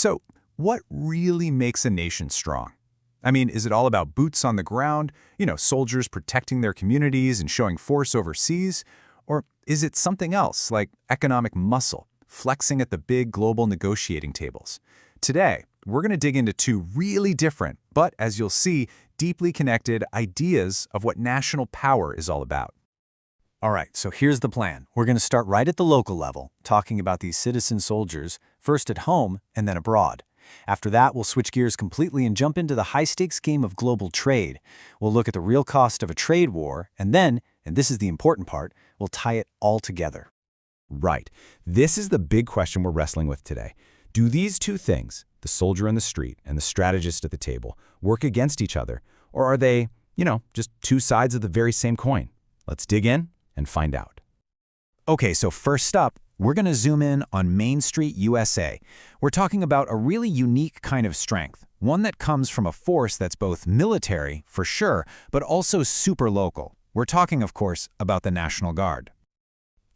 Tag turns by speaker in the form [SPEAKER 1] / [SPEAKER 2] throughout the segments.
[SPEAKER 1] So, what really makes a nation strong? I mean, is it all about boots on the ground, soldiers protecting their communities and showing force overseas? Or is it something else, like economic muscle, flexing at the big global negotiating tables? Today, we're going to dig into two really different, but as you'll see, deeply connected ideas of what national power is all about.
[SPEAKER 2] All right, so here's the plan. We're going to start right at the local level, talking about these citizen soldiers, first at home and then abroad. After that, we'll switch gears completely and jump into the high-stakes game of global trade. We'll look at the real cost of a trade war, and then, and this is the important part, we'll tie it all together.
[SPEAKER 3] Right. This is the big question we're wrestling with today. Do these two things, the soldier in the street and the strategist at the table, work against each other? Or are they, just two sides of the very same coin? Let's dig in and find out.
[SPEAKER 2] Okay, so first up, we're going to zoom in on Main Street, USA. We're talking about a really unique kind of strength, one that comes from a force that's both military, for sure, but also super local. We're talking, of course, about the National Guard.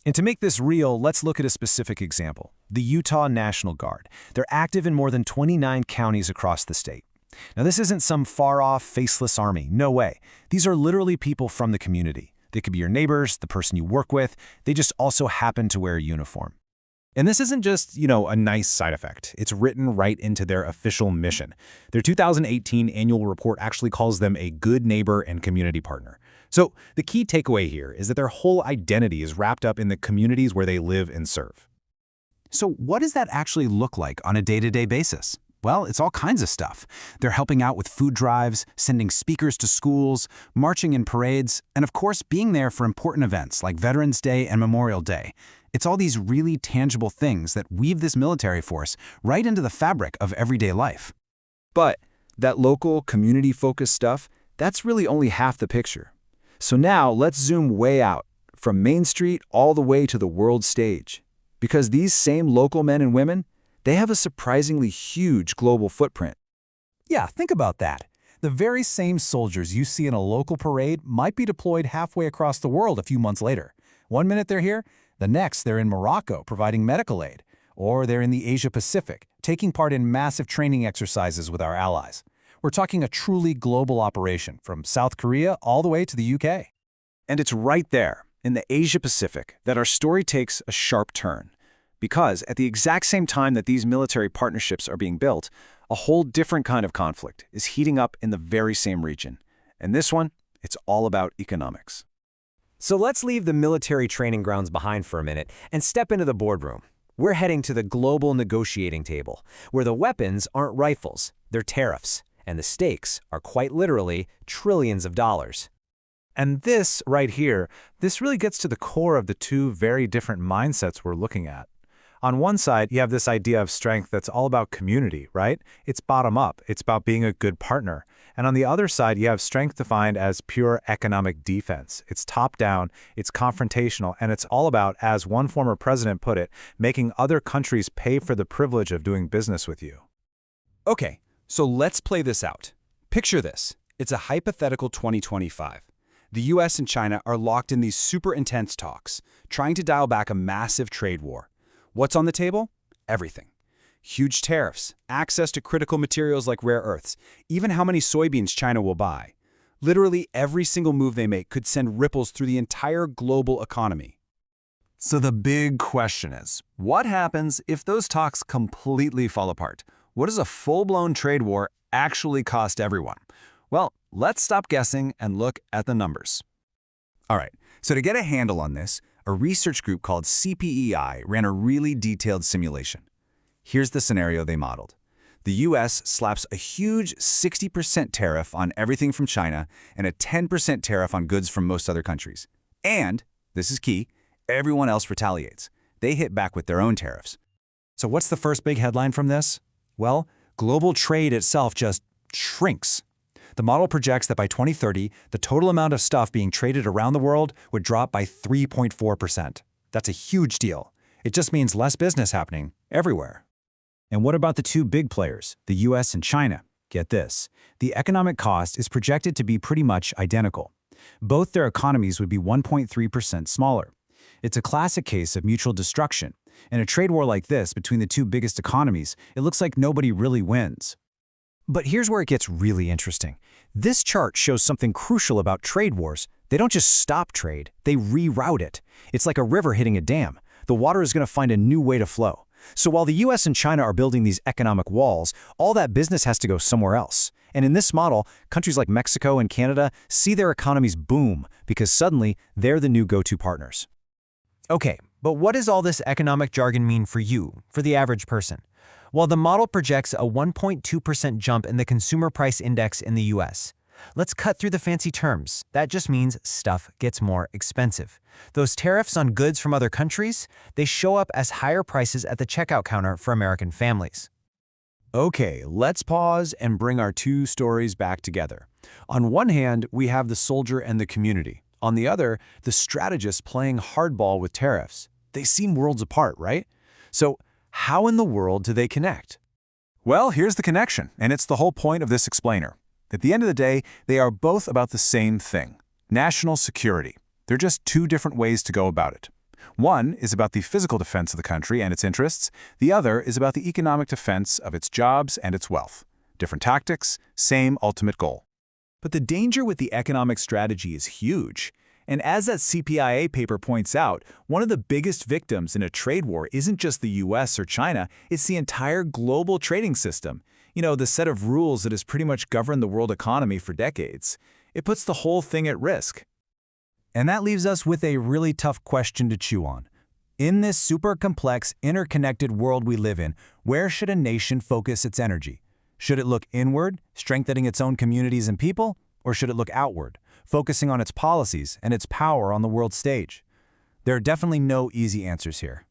[SPEAKER 2] And to make this real, let's look at a specific example, the Utah National Guard. They're active in more than 29 counties across the state. Now, this isn't some far-off, faceless army. No way. These are literally people from the community. They could be your neighbors, the person you work with. They just also happen to wear a uniform.
[SPEAKER 3] And this isn't just, a nice side effect. It's written right into their official mission. Their 2018 annual report actually calls them a good neighbor and community partner. So the key takeaway here is that their whole identity is wrapped up in the communities where they live and serve.
[SPEAKER 2] So what does that actually look like on a day-to-day basis? Well, it's all kinds of stuff. They're helping out with food drives, sending speakers to schools, marching in parades, and of course being there for important events like Veterans Day and Memorial Day. It's all these really tangible things that weave this military force right into the fabric of everyday life.
[SPEAKER 3] But that local, community-focused stuff, that's really only half the picture. So now let's zoom way out, from Main Street all the way to the world stage. Because these same local men and women, they have a surprisingly huge global footprint.
[SPEAKER 2] Yeah, think about that. The very same soldiers you see in a local parade might be deployed halfway across the world a few months later. One minute they're here, the next they're in Morocco providing medical aid. Or they're in the Asia-Pacific, taking part in massive training exercises with our allies. We're talking a truly global operation, from South Korea all the way to the UK.
[SPEAKER 3] And it's right there, in the Asia-Pacific, that our story takes a sharp turn. Because at the exact same time that these military partnerships are being built, a whole different kind of conflict is heating up in the very same region. And this one, it's all about economics.
[SPEAKER 4] So let's leave the military training grounds behind for a minute and step into the boardroom. We're heading to the global negotiating table, where the weapons aren't rifles, they're tariffs, and the stakes are quite literally trillions of dollars.
[SPEAKER 1] And this right here, this really gets to the core of the two very different mindsets we're looking at. On one side, you have this idea of strength that's all about community, right? It's bottom up. It's about being a good partner. And on the other side, you have strength defined as pure economic defense. It's top down, it's confrontational, and it's all about, as one former president put it, making other countries pay for the privilege of doing business with you.
[SPEAKER 2] Okay, so let's play this out. Picture this. It's a hypothetical 2025. The US and China are locked in these super intense talks, trying to dial back a massive trade war. What's on the table? Everything. Huge tariffs, access to critical materials like rare earths, even how many soybeans China will buy. Literally every single move they make could send ripples through the entire global economy. So the big question is, what happens if those talks completely fall apart? What does a full-blown trade war actually cost everyone? Well, let's stop guessing and look at the numbers. All right, so to get a handle on this, a research group called CPEI ran a really detailed simulation. Here's the scenario they modeled. The US slaps a huge 60% tariff on everything from China and a 10% tariff on goods from most other countries. And, this is key, everyone else retaliates. They hit back with their own tariffs. So what's the first big headline from this? Well, global trade itself just shrinks. The model projects that by 2030, the total amount of stuff being traded around the world would drop by 3.4%. That's a huge deal. It just means less business happening everywhere. And what about the two big players, the US and China? Get this. The economic cost is projected to be pretty much identical. Both their economies would be 1.3% smaller. It's a classic case of mutual destruction.
[SPEAKER 3] In a trade war like this between the two biggest economies, it looks like nobody really wins.
[SPEAKER 4] But here's where it gets really interesting. This chart shows something crucial about trade wars. They don't just stop trade, they reroute it. It's like a river hitting a dam. The water is going to find a new way to flow. So while the US and China are building these economic walls, all that business has to go somewhere else. And in this model, countries like Mexico and Canada see their economies boom because suddenly they're the new go-to partners. Okay, but what does all this economic jargon mean for you, for the average person? Well, the model projects a 1.2% jump in the consumer price index in the US. Let's cut through the fancy terms. That just means stuff gets more expensive. Those tariffs on goods from other countries, they show up as higher prices at the checkout counter for American families.
[SPEAKER 2] Okay, let's pause and bring our two stories back together. On one hand, we have the soldier and the community. On the other, the strategist playing hardball with tariffs. They seem worlds apart, right? So, how in the world do they connect?
[SPEAKER 3] Well, here's the connection, and it's the whole point of this explainer. At the end of the day, they are both about the same thing: national security. They're just two different ways to go about it. One is about the physical defense of the country and its interests. The other is about the economic defense of its jobs and its wealth. Different tactics, same ultimate goal.
[SPEAKER 1] But the danger with the economic strategy is huge. And as that CPIA paper points out, one of the biggest victims in a trade war isn't just the US or China, it's the entire global trading system. You know, the set of rules that has pretty much governed the world economy for decades. It puts the whole thing at risk.
[SPEAKER 3] And that leaves us with a really tough question to chew on. In this super complex, interconnected world we live in, where should a nation focus its energy? Should it look inward, strengthening its own communities and people? Or should it look outward, focusing on its policies and its power on the world stage? There are definitely no easy answers here.